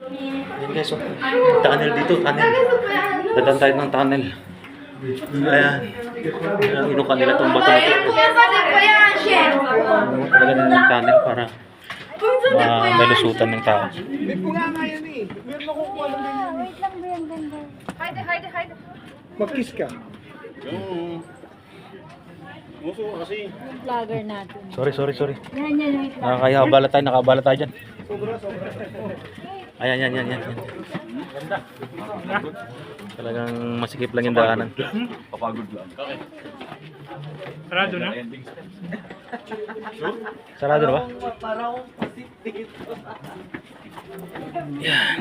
Ayan guys, oh. Tunnel dito, tunnel. Dadaan tayo ng tunnel. Ayan. Inukan nila itong bato na ito. Talaga ng tunnel para malusutan ng tao. May punga nga yan eh. Meron akong alam din yan. Wait lang ba yan, ganda? Hide. Mag-kiss ka. Muso kasi. Vlogger natin. Sorry. Yan, wait lang. Nakakabala tayo dyan. Ayan. Ganda. Talagang masikip lang yung daanan. Papagod lang. Sarado na? Sarado na ba? Yan.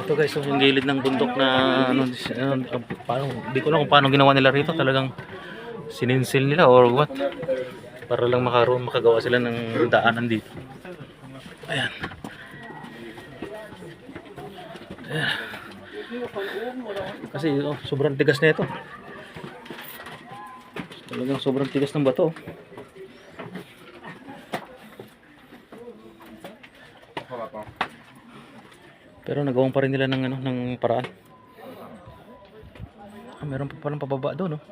Ito guys, yung gilid ng bundok na paano, di ko alam kung paano ginawa nila rito. Talagang sininsil nila or what, para lang makagawa sila ng daanan dito. Ayan. Kasi sobrang tigas na ito. Talagang sobrang tigas ng bato. Pero nagawang pa rin nila ng paraan. Meron pa palang pababa doon, no?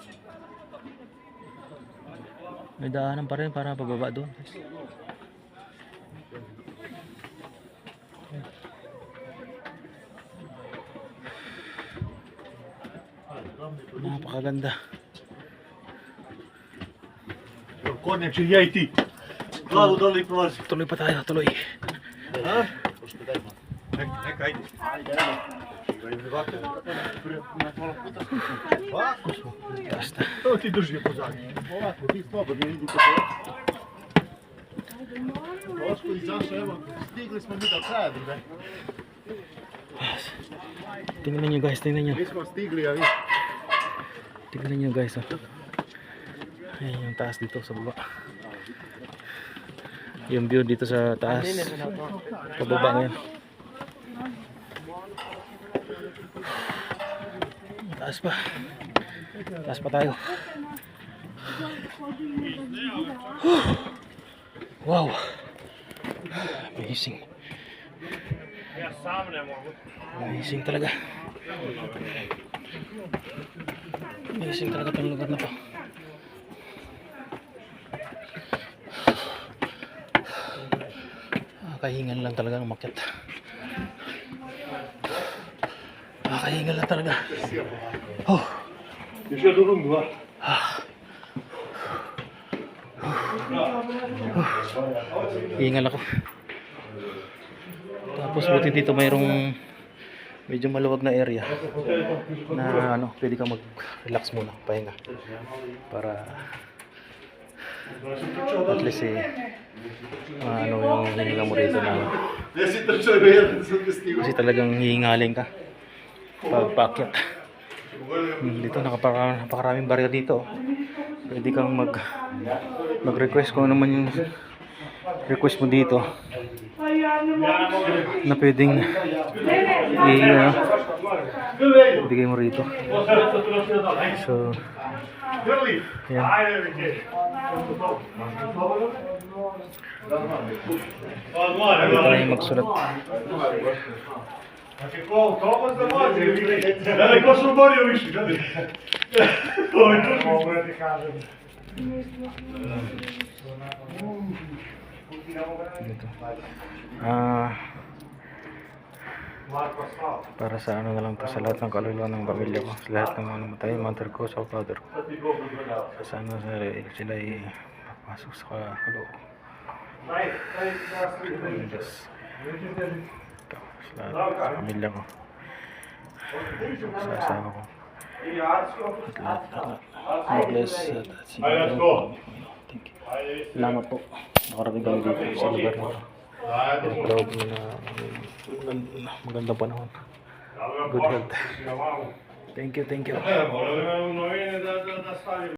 May daanan pa rin para pababa doon. Napakaganda. Konec, чи я йти? Кладу далі пролазь. Tuloy pa tayo, tuloy. А? Нека йди. Taas na. О, ти держи позаді. Ти слабо, не йди Трошку і Саша, ево, стигли smo mi do kraja, друже. Tingnan nyo guys, tingnan nyo. Mi smo stigli, a vi? Tingnan nyo guys, oh. Ayan yung taas dito sa baba. Yung view dito sa taas. Pababa ngayon. Taas pa. Taas pa tayo. Wow. Amazing. Amazing talaga. Amazing talaga itong lugar na to. Kahingan lang talaga umakyat. Kahingan lang talaga. Oh. Ще дорогу, два. Hingal ako. Tapos buti dito mayroong medyo maluwag na area na pwede kang mag-relax muna, pahinga. Para at least yung hininga mo rito na kasi talagang hihingalin ka pagpaakyat. Dito napakaraming barya dito. Pwede kang mag-request kung ano man yung request mo dito na pwedeng ibigay mo rito. So yan. Pwede tayo magsulat. Dito. Para sa na lang to, sa lahat ng kaluluwa ng pamilya ko, sa lahat ng mga namatay, mother ko, sa father ko. Sana sila ay papasok sa kaloob. Sa lahat ng pamilya ko, sa asawa ko, at lahat. God bless at thank you. Salamat po. Nakarating kami dito sa lugar nito. Proud mo na magandang panahon. Good health. Thank you.